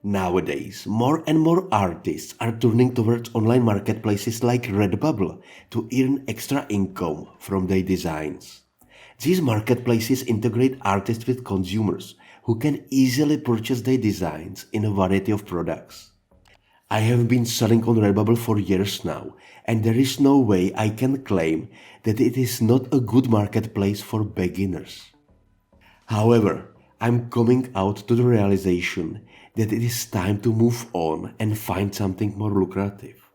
Nowadays, more and more artists are turning towards online marketplaces like Redbubble to earn extra income from their designs. These marketplaces integrate artists with consumers who can easily purchase their designs in a variety of products. I have been selling on Redbubble for years now, and there is no way I can claim that it is not a good marketplace for beginners. However, I'm coming out to the realization that it is time to move on and find something more lucrative.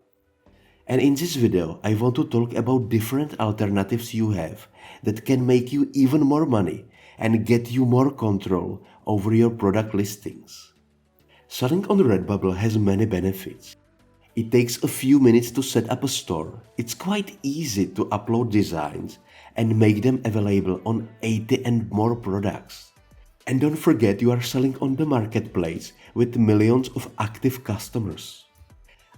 And in this video, I want to talk about different alternatives you have that can make you even more money and get you more control over your product listings. Selling on Redbubble has many benefits. It takes a few minutes to set up a store. It's quite easy to upload designs and make them available on 80 and more products. And don't forget, you are selling on the marketplace with millions of active customers.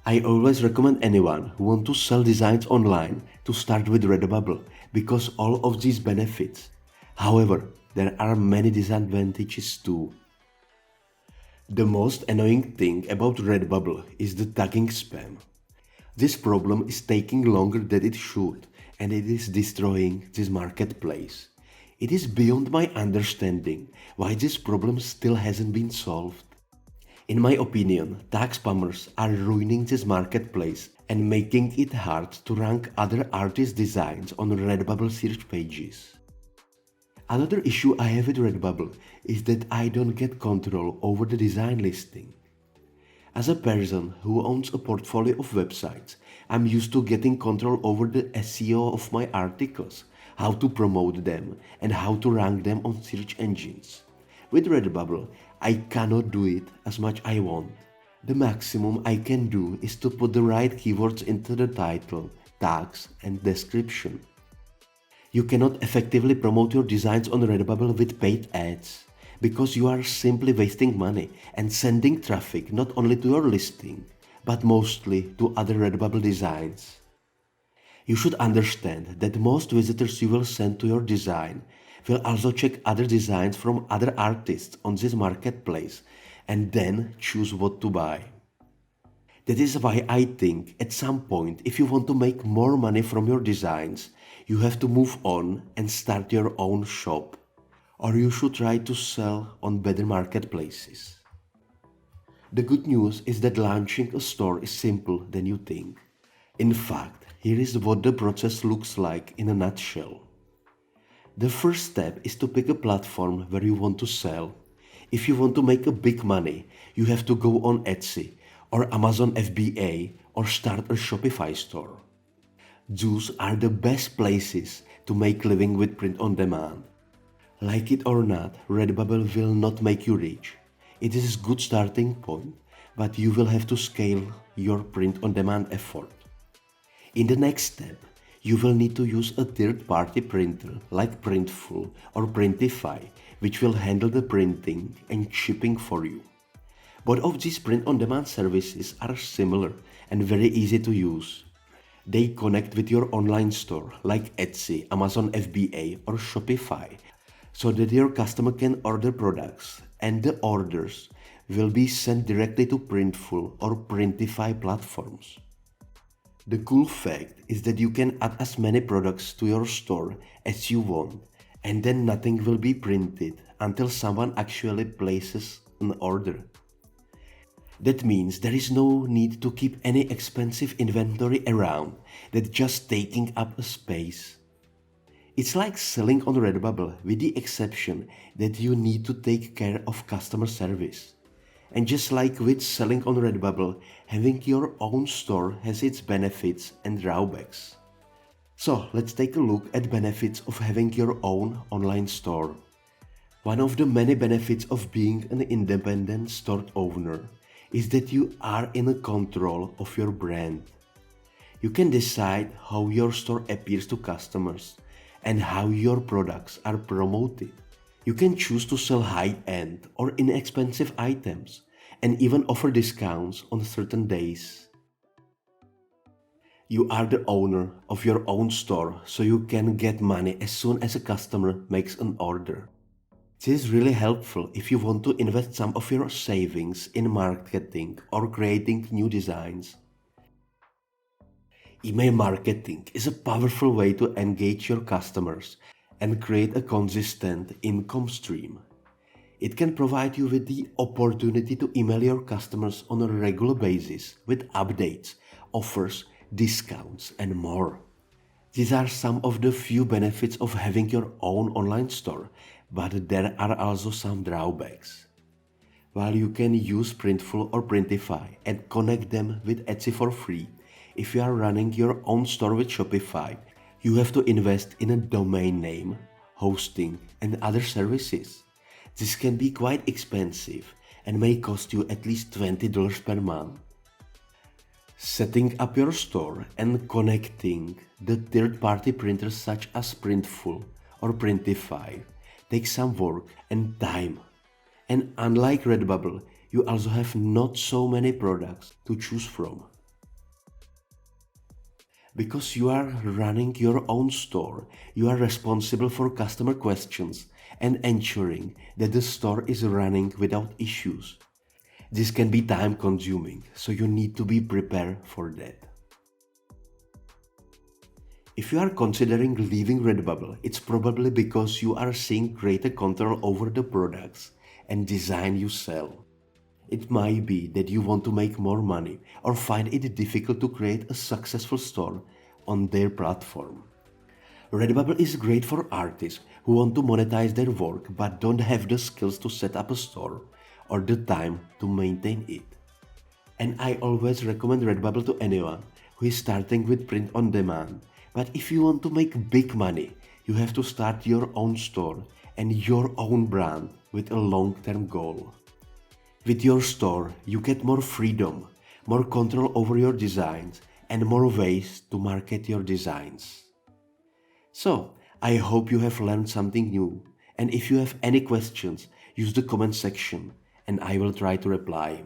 I always recommend anyone who wants to sell designs online to start with Redbubble because all of these benefits. However, there are many disadvantages too. The most annoying thing about Redbubble is the tagging spam. This problem is taking longer than it should, and it is destroying this marketplace. It is beyond my understanding why this problem still hasn't been solved. In my opinion, tag spammers are ruining this marketplace and making it hard to rank other artists' designs on Redbubble search pages. Another issue I have with Redbubble is that I don't get control over the design listing. As a person who owns a portfolio of websites, I'm used to getting control over the SEO of my articles, how to promote them, and how to rank them on search engines. With Redbubble, I cannot do it as much I want. The maximum I can do is to put the right keywords into the title, tags, and description. You cannot effectively promote your designs on Redbubble with paid ads, because you are simply wasting money and sending traffic not only to your listing, but mostly to other Redbubble designs. You should understand that most visitors you will send to your design will also check other designs from other artists on this marketplace and then choose what to buy. That is why I think at some point, if you want to make more money from your designs, you have to move on and start your own shop. Or you should try to sell on better marketplaces. The good news is that launching a store is simpler than you think. In fact, here is what the process looks like in a nutshell. The first step is to pick a platform where you want to sell. If you want to make a big money, you have to go on Etsy or Amazon FBA or start a Shopify store. Those are the best places to make living with print on demand. Like it or not, Redbubble will not make you rich. It is a good starting point, but you will have to scale your print on demand effort. In the next step, you will need to use a third-party printer like Printful or Printify, which will handle the printing and shipping for you. Both of these print-on-demand services are similar and very easy to use. They connect with your online store like Etsy, Amazon FBA or Shopify, so that your customer can order products and the orders will be sent directly to Printful or Printify platforms. The cool fact is that you can add as many products to your store as you want, and then nothing will be printed until someone actually places an order. That means there is no need to keep any expensive inventory around that's just taking up a space. It's like selling on Redbubble with the exception that you need to take care of customer service. And just like with selling on Redbubble, having your own store has its benefits and drawbacks. So let's take a look at benefits of having your own online store. One of the many benefits of being an independent store owner is that you are in control of your brand. You can decide how your store appears to customers and how your products are promoted. You can choose to sell high-end or inexpensive items and even offer discounts on certain days. You are the owner of your own store, so you can get money as soon as a customer makes an order. This is really helpful if you want to invest some of your savings in marketing or creating new designs. Email marketing is a powerful way to engage your customers and create a consistent income stream. It can provide you with the opportunity to email your customers on a regular basis with updates, offers, discounts, and more. These are some of the few benefits of having your own online store, but there are also some drawbacks. While you can use Printful or Printify and connect them with Etsy for free, if you are running your own store with Shopify, you have to invest in a domain name, hosting, and other services. This can be quite expensive and may cost you at least $20 per month. Setting up your store and connecting the third-party printers such as Printful or Printify takes some work and time. And unlike Redbubble, you also have not so many products to choose from. Because you are running your own store, you are responsible for customer questions and ensuring that the store is running without issues. This can be time consuming, so you need to be prepared for that. If you are considering leaving Redbubble, it's probably because you are seeing greater control over the products and design you sell. It might be that you want to make more money or find it difficult to create a successful store on their platform. Redbubble is great for artists who want to monetize their work but don't have the skills to set up a store or the time to maintain it. And I always recommend Redbubble to anyone who is starting with print on demand. But if you want to make big money, you have to start your own store and your own brand with a long-term goal. With your store, you get more freedom, more control over your designs, and more ways to market your designs. So, I hope you have learned something new, and if you have any questions, use the comment section and I will try to reply.